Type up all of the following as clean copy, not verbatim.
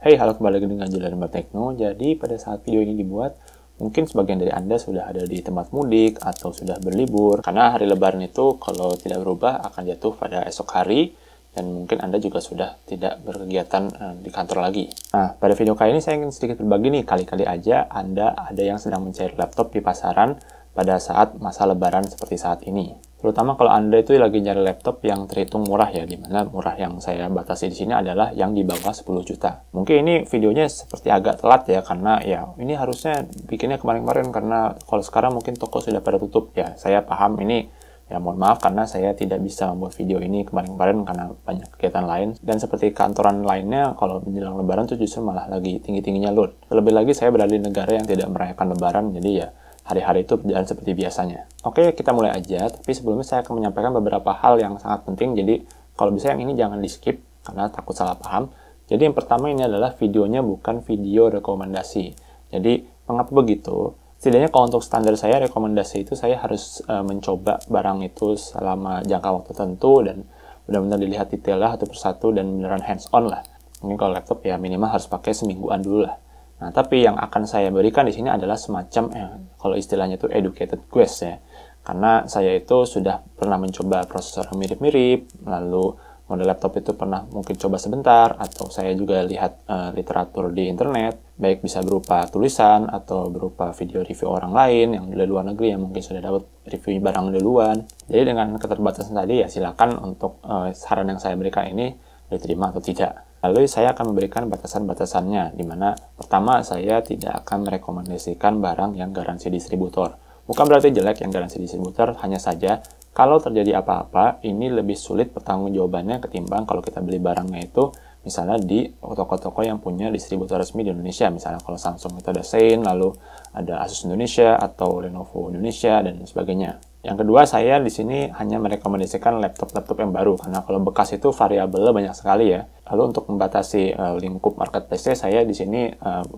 Hey, halo, kembali lagi dengan Julian Tekno. Jadi pada saat video ini dibuat, mungkin sebagian dari Anda sudah ada di tempat mudik atau sudah berlibur. Karena hari Lebaran itu kalau tidak berubah akan jatuh pada esok hari, dan mungkin Anda juga sudah tidak berkegiatan di kantor lagi. Nah, pada video kali ini saya ingin sedikit berbagi nih, kali-kali aja Anda ada yang sedang mencari laptop di pasaran pada saat masa Lebaran seperti saat ini. Terutama kalau Anda itu lagi nyari laptop yang terhitung murah ya, dimana murah yang saya batasi di sini adalah yang di bawah 10 juta. Mungkin ini videonya seperti agak telat ya, karena ya ini harusnya bikinnya kemarin-kemarin, karena kalau sekarang mungkin toko sudah pada tutup ya. Saya paham ini, ya mohon maaf karena saya tidak bisa membuat video ini kemarin-kemarin karena banyak kegiatan lain. Dan seperti kantoran lainnya, kalau menjelang Lebaran tuh justru malah lagi tinggi-tingginya load. Terlebih lagi saya berada di negara yang tidak merayakan Lebaran, jadi ya hari-hari itu berjalan seperti biasanya. Oke, kita mulai aja, tapi sebelumnya saya akan menyampaikan beberapa hal yang sangat penting, jadi kalau bisa yang ini jangan di-skip, karena takut salah paham. Jadi yang pertama ini adalah videonya bukan video rekomendasi. Jadi, mengapa begitu? Setidaknya kalau untuk standar saya, rekomendasi itu saya harus mencoba barang itu selama jangka waktu tertentu, dan benar-benar dilihat detailnya satu persatu, dan beneran hands-on lah. Mungkin kalau laptop ya minimal harus pakai semingguan dulu lah. Nah, tapi yang akan saya berikan di sini adalah semacam, kalau istilahnya itu educated guess ya. Karena saya itu sudah pernah mencoba prosesor mirip-mirip, lalu model laptop itu pernah mungkin coba sebentar, atau saya juga lihat literatur di internet, baik bisa berupa tulisan atau berupa video review orang lain yang dari luar negeri yang mungkin sudah dapat review barang duluan. Jadi dengan keterbatasan tadi ya silakan untuk saran yang saya berikan ini diterima atau tidak. Lalu saya akan memberikan batasan-batasannya, di mana pertama saya tidak akan merekomendasikan barang yang garansi distributor. Bukan berarti jelek yang garansi distributor, hanya saja kalau terjadi apa-apa, ini lebih sulit pertanggungjawabannya ketimbang kalau kita beli barangnya itu misalnya di toko-toko yang punya distributor resmi di Indonesia. Misalnya kalau Samsung itu ada Sein, lalu ada Asus Indonesia atau Lenovo Indonesia dan sebagainya. Yang kedua, saya di sini hanya merekomendasikan laptop-laptop yang baru, karena kalau bekas itu variabelnya banyak sekali ya. Lalu untuk membatasi lingkup marketplace, saya di sini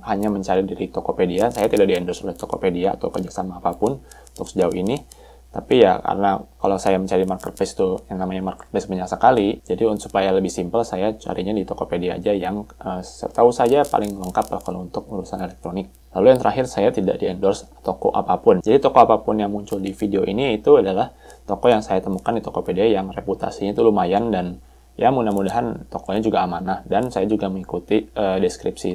hanya mencari dari Tokopedia. Saya tidak di-endorse oleh Tokopedia atau kerjasama apapun untuk sejauh ini. Tapi ya karena kalau saya mencari marketplace itu yang namanya marketplace banyak sekali, jadi supaya lebih simpel saya carinya di Tokopedia aja yang setahu saya paling lengkap lah kalau untuk urusan elektronik. Lalu yang terakhir, saya tidak di-endorse toko apapun. Jadi toko apapun yang muncul di video ini itu adalah toko yang saya temukan di Tokopedia yang reputasinya itu lumayan, dan ya mudah-mudahan tokonya juga amanah, dan saya juga mengikuti deskripsi.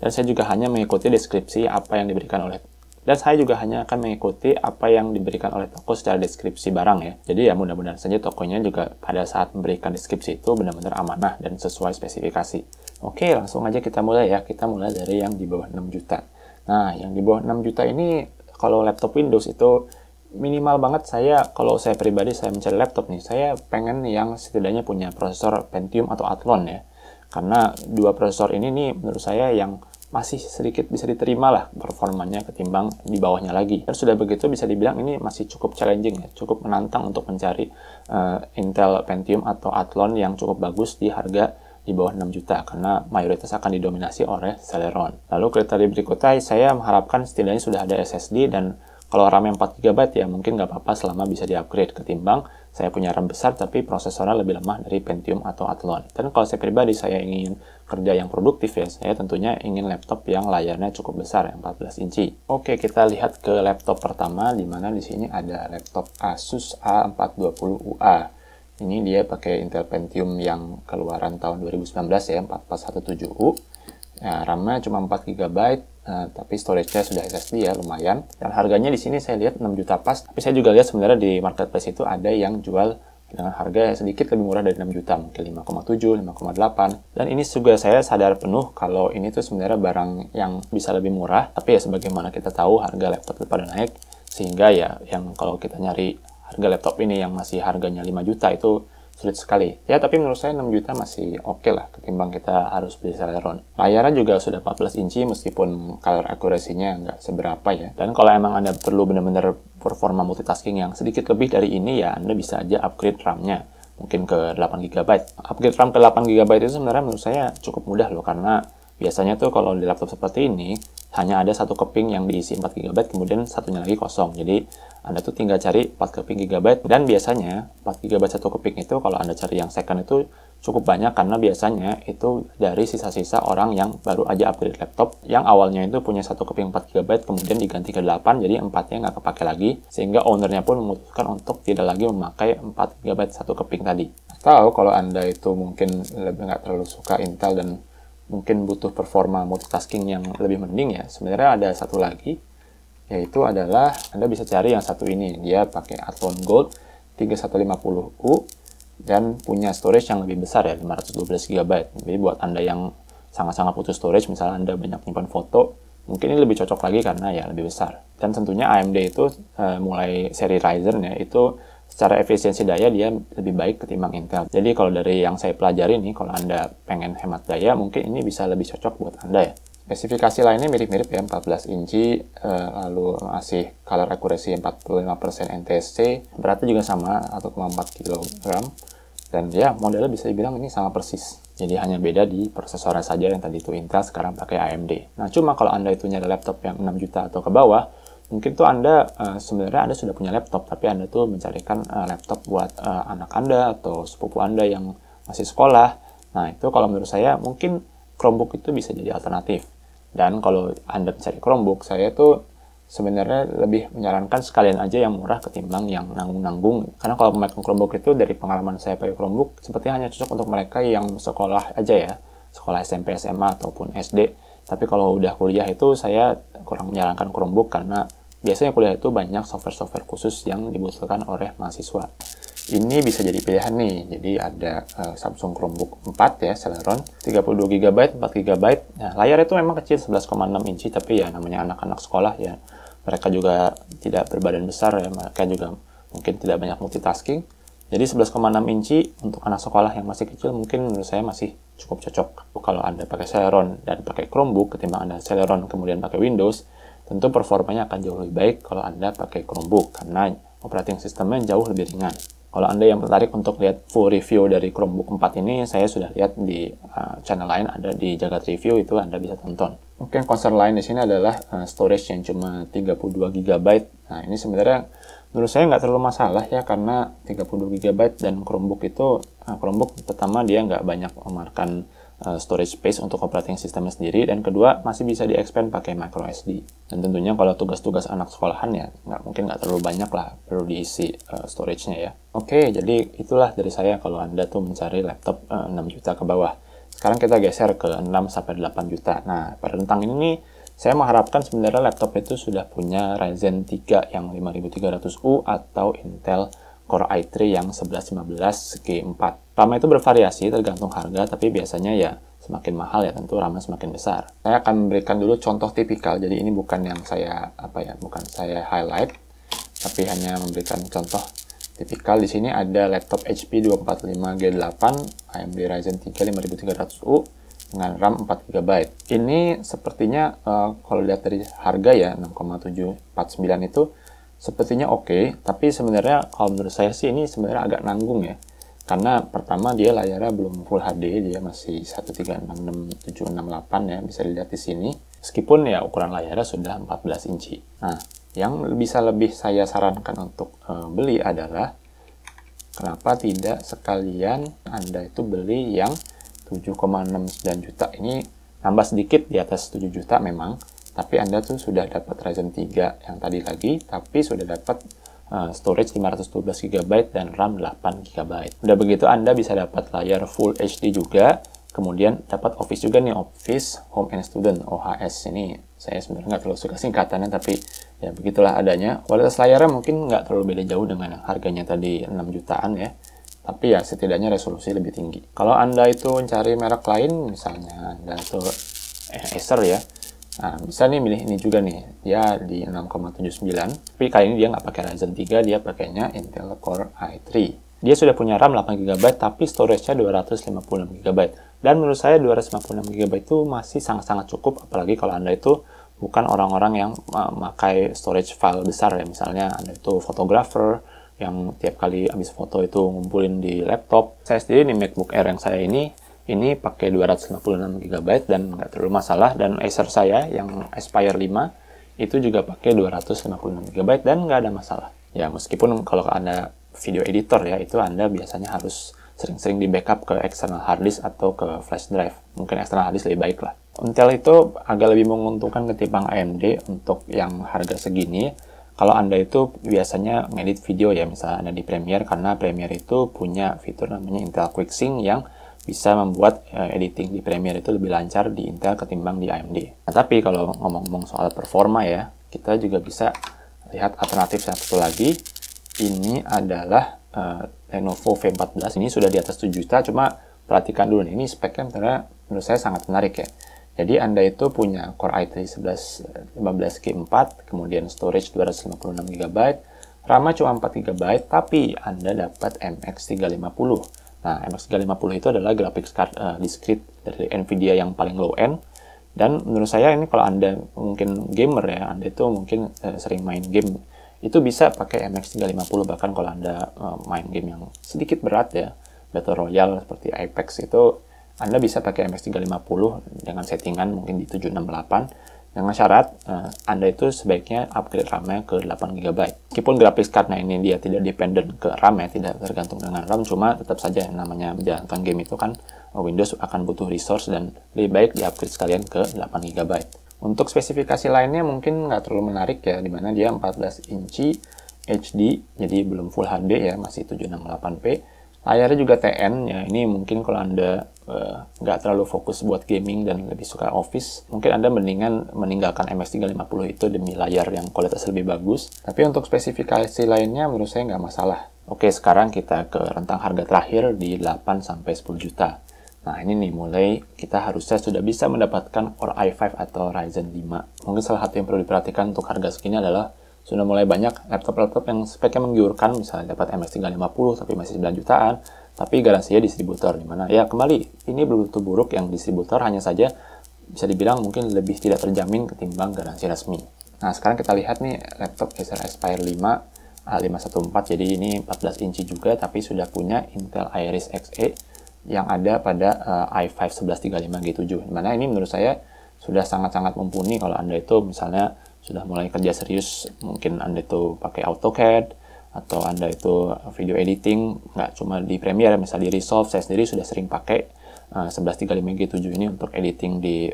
Dan saya juga hanya mengikuti deskripsi apa yang diberikan oleh, dan saya juga hanya akan mengikuti apa yang diberikan oleh toko secara deskripsi barang ya. Jadi ya mudah-mudahan saja tokonya juga pada saat memberikan deskripsi itu benar-benar amanah dan sesuai spesifikasi. Oke, langsung aja kita mulai ya. Kita mulai dari yang di bawah 6 juta. Nah, yang di bawah 6 juta ini kalau laptop Windows itu minimal banget. Kalau saya pribadi saya mencari laptop nih, saya pengen yang setidaknya punya prosesor Pentium atau Athlon ya. Karena dua prosesor ini nih menurut saya yang masih sedikit bisa diterima lah performanya ketimbang di bawahnya lagi. Dan sudah begitu bisa dibilang ini masih cukup challenging ya, cukup menantang untuk mencari Intel Pentium atau Athlon yang cukup bagus di harga di bawah 6 juta, karena mayoritas akan didominasi oleh Celeron. Lalu kriteria berikutnya, saya mengharapkan setidaknya sudah ada SSD, dan kalau RAM 4 GB ya mungkin nggak apa-apa selama bisa di-upgrade, ketimbang saya punya RAM besar tapi prosesornya lebih lemah dari Pentium atau Athlon. Dan kalau saya pribadi, saya ingin kerja yang produktif ya, saya tentunya ingin laptop yang layarnya cukup besar, yang 14 inci. Oke, kita lihat ke laptop pertama, di mana di sini ada laptop Asus A420UA. Ini dia pakai Intel Pentium yang keluaran tahun 2019 ya, 4417U. Ya, RAM-nya cuma 4 GB, tapi storage-nya sudah SSD ya, lumayan. Dan harganya di sini saya lihat 6 juta pas. Tapi saya juga lihat sebenarnya di marketplace itu ada yang jual dengan harga sedikit lebih murah dari 6 juta, mungkin 5,7, 5,8. Dan ini juga saya sadar penuh kalau ini tuh sebenarnya barang yang bisa lebih murah. Tapi ya sebagaimana kita tahu harga laptop itu pada naik, sehingga ya yang kalau kita nyari harga laptop ini yang masih harganya 5 juta itu sulit sekali. Ya, tapi menurut saya 6 juta masih oke lah ketimbang kita harus beli Celeron. Layarnya juga sudah 14 inci meskipun color accuracy-nya nggak seberapa ya. Dan kalau emang Anda perlu benar-benar performa multitasking yang sedikit lebih dari ini ya, Anda bisa aja upgrade RAM-nya. Mungkin ke 8 GB. Upgrade RAM ke 8 GB itu sebenarnya menurut saya cukup mudah loh, karena biasanya tuh kalau di laptop seperti ini, hanya ada satu keping yang diisi 4 GB, kemudian satunya lagi kosong. Jadi Anda tuh tinggal cari 4 keping GB, dan biasanya 4 GB satu keping itu kalau Anda cari yang second itu cukup banyak, karena biasanya itu dari sisa-sisa orang yang baru aja upgrade laptop, yang awalnya itu punya satu keping 4 GB, kemudian diganti ke 8, jadi 4-nya nggak kepake lagi, sehingga ownernya pun memutuskan untuk tidak lagi memakai 4 GB satu keping tadi. Atau kalau Anda itu mungkin lebih nggak terlalu suka Intel dan mungkin butuh performa multitasking yang lebih mending, ya sebenarnya ada satu lagi, yaitu adalah Anda bisa cari yang satu ini. Dia pakai Athlon Gold 3150U dan punya storage yang lebih besar ya, 512 GB. Jadi buat Anda yang sangat-sangat butuh storage, misalnya Anda banyak nyimpan foto, mungkin ini lebih cocok lagi karena ya lebih besar. Dan tentunya AMD itu mulai seri Ryzen ya, itu secara efisiensi daya dia lebih baik ketimbang Intel. Jadi kalau dari yang saya pelajari nih, kalau Anda pengen hemat daya, mungkin ini bisa lebih cocok buat Anda ya. Spesifikasi lainnya mirip-mirip ya, 14 inci, lalu masih color accuracy 45% NTSC, beratnya juga sama, 1,4 kg, dan ya modelnya bisa dibilang ini sama persis. Jadi hanya beda di prosesornya saja, yang tadi itu Intel, sekarang pakai AMD. Nah cuma kalau Anda itu nyari laptop yang 6 juta atau ke bawah, mungkin tuh Anda sebenarnya Anda sudah punya laptop, tapi Anda tuh mencarikan laptop buat anak Anda atau sepupu Anda yang masih sekolah. Nah itu kalau menurut saya mungkin Chromebook itu bisa jadi alternatif. Dan kalau Anda mencari Chromebook, saya tuh sebenarnya lebih menyarankan sekalian aja yang murah ketimbang yang nanggung-nanggung. Karena kalau memakai Chromebook itu, dari pengalaman saya pakai Chromebook, sepertinya hanya cocok untuk mereka yang sekolah aja ya, sekolah SMP, SMA, ataupun SD. Tapi kalau udah kuliah itu saya kurang menyarankan Chromebook, karena biasanya kuliah itu banyak software-software khusus yang dibutuhkan oleh mahasiswa. Ini bisa jadi pilihan nih. Jadi ada Samsung Chromebook 4 ya, Celeron, 32 GB, 4 GB. Nah, layar itu memang kecil, 11,6 inci, tapi ya namanya anak-anak sekolah ya, mereka juga tidak berbadan besar ya, mereka juga mungkin tidak banyak multitasking. Jadi 11,6 inci untuk anak sekolah yang masih kecil mungkin menurut saya masih cukup cocok. Kalau Anda pakai Celeron dan pakai Chromebook ketimbang Anda Celeron kemudian pakai Windows, tentu performanya akan jauh lebih baik kalau Anda pakai Chromebook, karena operating sistemnya jauh lebih ringan. Kalau Anda yang tertarik untuk lihat full review dari Chromebook 4 ini, saya sudah lihat di channel lain, ada di Jagat Review, itu Anda bisa tonton. Mungkin concern lain di sini adalah storage yang cuma 32 GB. Nah, ini sebenarnya menurut saya nggak terlalu masalah ya, karena 32 GB dan Chromebook itu, Chromebook pertama dia nggak banyak memakan storage space untuk operating sistemnya sendiri, dan kedua masih bisa di-expand pakai micro SD. Dan tentunya kalau tugas-tugas anak sekolahan ya mungkin nggak terlalu banyak lah perlu diisi storage-nya ya. Oke, jadi itulah dari saya kalau Anda tuh mencari laptop 6 juta ke bawah. Sekarang kita geser ke 6-8 juta. Nah, pada rentang ini nih, saya mengharapkan sebenarnya laptop itu sudah punya Ryzen 3 yang 5300U atau Intel Core i3 yang 1115 G4. RAM itu bervariasi tergantung harga, tapi biasanya ya semakin mahal ya tentu RAM-nya semakin besar. Saya akan memberikan dulu contoh tipikal, jadi ini bukan yang saya bukan saya highlight, tapi hanya memberikan contoh tipikal. Di sini ada laptop HP 245G8 AMD Ryzen 3 5300U dengan RAM 4 GB. Ini sepertinya kalau lihat dari harga ya 6,749 itu sepertinya oke, tapi sebenarnya kalau menurut saya sih ini sebenarnya agak nanggung ya. Karena pertama dia layarnya belum Full HD, dia masih 1366-768 ya, bisa dilihat di sini. Meskipun ya ukuran layarnya sudah 14 inci. Nah, yang bisa lebih saya sarankan untuk beli adalah kenapa tidak sekalian Anda itu beli yang 7,69 juta. Ini nambah sedikit di atas 7 juta memang, tapi Anda tuh sudah dapat Ryzen 3 yang tadi lagi, tapi sudah dapat storage 512 GB dan RAM 8 GB. Udah begitu Anda bisa dapat layar Full HD juga, kemudian dapat Office juga nih, Office Home and Student, OHS. Ini saya sebenarnya nggak terlalu suka singkatannya, tapi ya begitulah adanya. Kualitas layarnya mungkin nggak terlalu beda jauh dengan yang harganya tadi 6 jutaan ya, tapi ya setidaknya resolusi lebih tinggi. Kalau Anda itu mencari merek lain, misalnya Anda itu Acer ya, nah, bisa nih milih ini juga nih, dia di 6,79, tapi kali ini dia nggak pakai Ryzen 3, dia pakainya Intel Core i3. Dia sudah punya RAM 8 GB, tapi storage-nya 256 GB. Dan menurut saya 256 GB itu masih sangat-sangat cukup, apalagi kalau Anda itu bukan orang-orang yang memakai storage file besar ya, misalnya Anda itu fotografer, yang tiap kali habis foto itu ngumpulin di laptop. Saya sendiri di MacBook Air yang saya ini Ini pakai 256 GB dan nggak terlalu masalah. Dan Acer saya yang Aspire 5 itu juga pakai 256 GB dan nggak ada masalah. Ya, meskipun kalau Anda video editor ya, itu Anda biasanya harus sering-sering di backup ke external hard disk atau ke flash drive. Mungkin external hard disk lebih baik lah. Intel itu agak lebih menguntungkan ketimbang AMD untuk yang harga segini. Kalau Anda itu biasanya ngedit video ya, misalnya Anda di Premiere, karena Premiere itu punya fitur namanya Intel QuickSync yang bisa membuat editing di Premiere itu lebih lancar di Intel ketimbang di AMD. Nah, tapi kalau ngomong-ngomong soal performa ya, kita juga bisa lihat alternatif yang satu lagi. Ini adalah Lenovo V14. Ini sudah di atas 7 juta, cuma perhatikan dulu nih, ini speknya menurut saya sangat menarik ya. Jadi Anda itu punya Core i3 15G4, kemudian storage 256 GB, RAM cuma 4 GB, tapi Anda dapat MX350. Nah, MX350 itu adalah graphics card discrete dari Nvidia yang paling low end. Dan menurut saya ini kalau Anda mungkin gamer ya, Anda itu mungkin sering main game, itu bisa pakai MX350. Bahkan kalau Anda main game yang sedikit berat ya, Battle Royale seperti Apex, itu Anda bisa pakai MX350 dengan settingan mungkin di 768, dengan syarat Anda itu sebaiknya upgrade RAM-nya ke 8 GB. Meskipun graphics card-nya ini dia tidak dependent ke RAM ya, tidak tergantung dengan RAM, cuma tetap saja yang namanya menjalankan game itu kan Windows akan butuh resource dan lebih baik di-upgrade sekalian ke 8 GB. Untuk spesifikasi lainnya mungkin nggak terlalu menarik ya, dimana dia 14 inci HD, jadi belum Full HD ya, masih 768p. Layarnya juga TN, ya ini mungkin kalau Anda nggak terlalu fokus buat gaming dan lebih suka office, mungkin Anda mendingan meninggalkan MX350 itu demi layar yang kualitas lebih bagus. Tapi untuk spesifikasi lainnya menurut saya nggak masalah. Oke, sekarang kita ke rentang harga terakhir di 8-10 juta. Nah ini nih, mulai kita harusnya sudah bisa mendapatkan Core i5 atau Ryzen 5. Mungkin salah satu yang perlu diperhatikan untuk harga segini adalah sudah mulai banyak laptop-laptop yang speknya menggiurkan, misalnya dapat MX350 tapi masih 9 jutaan, tapi garansinya distributor, dimana ya kembali, ini belum tentu buruk, yang distributor hanya saja bisa dibilang mungkin lebih tidak terjamin ketimbang garansi resmi. Nah sekarang kita lihat nih laptop Acer Aspire 5 A514, jadi ini 14 inci juga tapi sudah punya Intel Iris Xe yang ada pada i5 1135G7, dimana ini menurut saya sudah sangat-sangat mumpuni kalau Anda itu misalnya sudah mulai kerja serius, mungkin Anda itu pakai AutoCAD, atau Anda itu video editing, nggak cuma di Premiere, misalnya di Resolve. Saya sendiri sudah sering pakai 1135G7 ini untuk editing di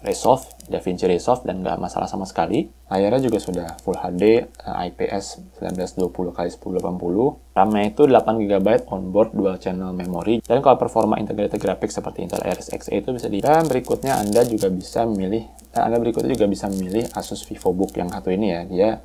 Resolve, DaVinci Resolve, dan nggak masalah sama sekali. Layarnya juga sudah Full HD, IPS 1920x1080, RAM-nya itu 8GB onboard dual channel memory, dan kalau performa integrated graphics seperti Intel Iris Xe itu bisa di. Dan berikutnya Anda berikutnya juga bisa memilih Asus VivoBook yang satu ini ya. Dia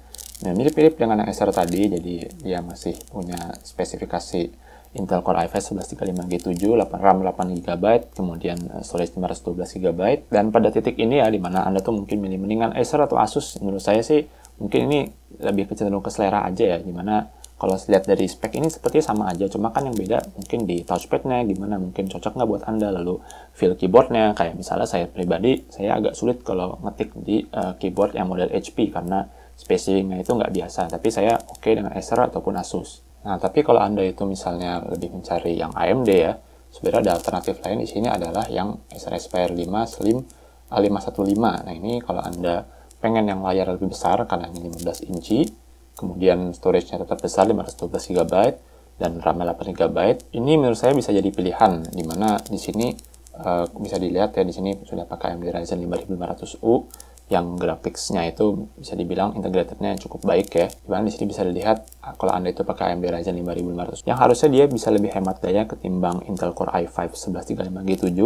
mirip-mirip dengan yang Acer tadi, jadi dia masih punya spesifikasi Intel Core i5 1135G7, RAM 8GB, kemudian storage 512GB. Dan pada titik ini ya, dimana Anda tuh mungkin mendingan Acer atau Asus, menurut saya sih mungkin ini lebih cenderung ke selera aja ya, dimana kalau lihat dari spek ini sepertinya sama aja, cuma kan yang beda mungkin di touchpad-nya gimana, mungkin cocok nggak buat Anda, lalu feel keyboard-nya, kayak misalnya saya pribadi, saya agak sulit kalau ngetik di keyboard yang model HP, karena spacing-nya itu nggak biasa, tapi saya oke dengan Acer ataupun Asus. Nah, tapi kalau Anda itu misalnya lebih mencari yang AMD ya, sebenarnya ada alternatif lain di sini adalah yang Acer Aspire 5 Slim A515. Nah, ini kalau Anda pengen yang layar lebih besar, karena ini 15 inci, kemudian storage-nya tetap besar 512GB dan RAM-nya 8GB. Ini menurut saya bisa jadi pilihan, dimana di sini bisa dilihat ya, di sini sudah pakai AMD Ryzen 5500U yang graphics-nya itu bisa dibilang integrated-nya cukup baik ya. Dimana di sini bisa dilihat kalau Anda itu pakai AMD Ryzen 5500 yang harusnya dia bisa lebih hemat daya ketimbang Intel Core i5 1135G7.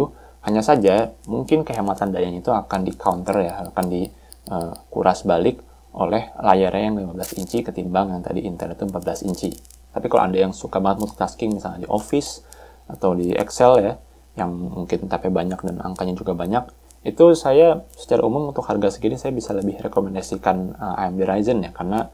Hanya saja mungkin kehematan dayanya itu akan di counter ya, akan dikuras balik oleh layarnya yang 15 inci ketimbang yang tadi Intel itu 14 inci. Tapi kalau Anda yang suka banget multitasking, misalnya di Office atau di Excel ya, yang mungkin tabnya banyak dan angkanya juga banyak, itu saya secara umum untuk harga segini saya bisa lebih rekomendasikan AMD Ryzen ya, karena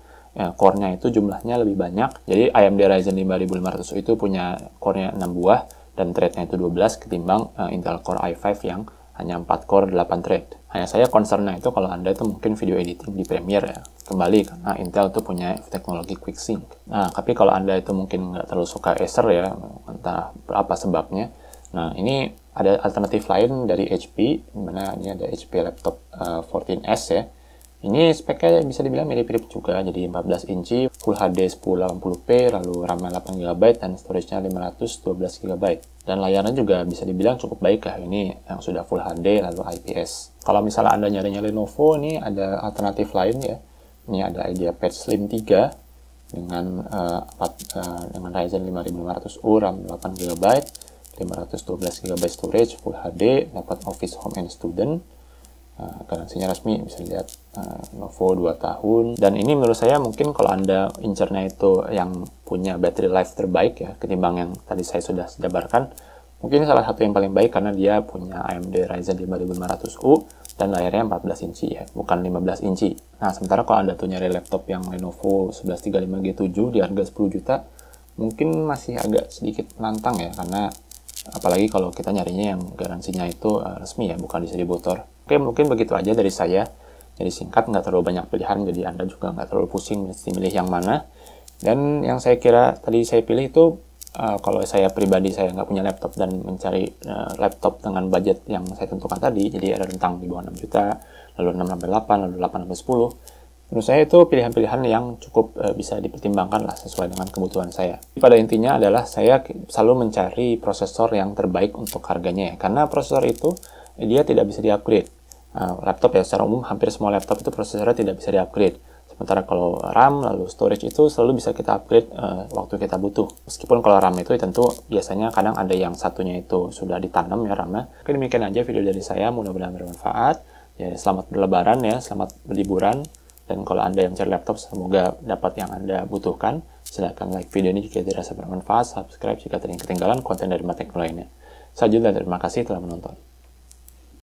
core-nya itu jumlahnya lebih banyak. Jadi AMD Ryzen 5500 itu punya core-nya 6 buah dan thread-nya itu 12 ketimbang Intel Core i5 yang hanya 4 core 8 thread. Hanya saya concern-nya itu kalau Anda itu mungkin video editing di Premiere ya, kembali karena Intel itu punya teknologi QuickSync. Nah, tapi kalau Anda itu mungkin nggak terlalu suka Acer ya, entah apa sebabnya. Nah, ini Ada alternatif lain dari HP, dimana ini ada HP laptop 14S ya. Ini speknya bisa dibilang mirip-mirip juga, jadi 14 inci, Full HD 1080p, lalu RAM 8GB dan storage-nya 512GB. Dan layarnya juga bisa dibilang cukup baik ya, ini yang sudah Full HD lalu IPS. Kalau misalnya Anda nyarinya Lenovo, ini ada alternatif lain ya. Ini ada IdeaPad Slim 3 dengan Ryzen 5500U, RAM 8GB, 512GB storage, Full HD, dapat Office Home and Student. Garansinya resmi, bisa lihat Lenovo 2 tahun. Dan ini menurut saya mungkin kalau Anda incernya itu yang punya battery life terbaik ya, ketimbang yang tadi saya sudah jabarkan, mungkin salah satu yang paling baik karena dia punya AMD Ryzen 5500U dan layarnya 14 inci ya, bukan 15 inci. Nah, sementara kalau Anda tuh nyari laptop yang Lenovo 1135G7 di harga 10 juta, mungkin masih agak sedikit menantang ya, karena apalagi kalau kita nyarinya yang garansinya itu resmi ya, bukan distributor. Oke, mungkin begitu aja dari saya. Jadi singkat, nggak terlalu banyak pilihan, jadi Anda juga nggak terlalu pusing mesti milih yang mana. Dan yang saya kira tadi saya pilih itu, kalau saya pribadi saya nggak punya laptop dan mencari laptop dengan budget yang saya tentukan tadi, jadi ada rentang di bawah 6 juta, lalu 6-8, lalu 8-10. Menurut saya itu pilihan-pilihan yang cukup bisa dipertimbangkan lah sesuai dengan kebutuhan saya. Pada intinya adalah saya selalu mencari prosesor yang terbaik untuk harganya ya, karena prosesor itu dia tidak bisa di-upgrade. Laptop ya, secara umum hampir semua laptop itu prosesornya tidak bisa di-upgrade. Sementara kalau RAM lalu storage itu selalu bisa kita upgrade waktu kita butuh. Meskipun kalau RAM itu tentu biasanya kadang ada yang satunya itu sudah ditanam ya RAM-nya. Oke, demikian aja video dari saya, mudah-mudahan bermanfaat. Ya, selamat berlebaran ya, selamat berliburan. Dan kalau Anda yang cari laptop, semoga dapat yang Anda butuhkan. Silahkan like video ini jika dirasa bermanfaat, subscribe jika tidak ketinggalan konten dari Tekno lainnya. Selanjutnya, terima kasih telah menonton.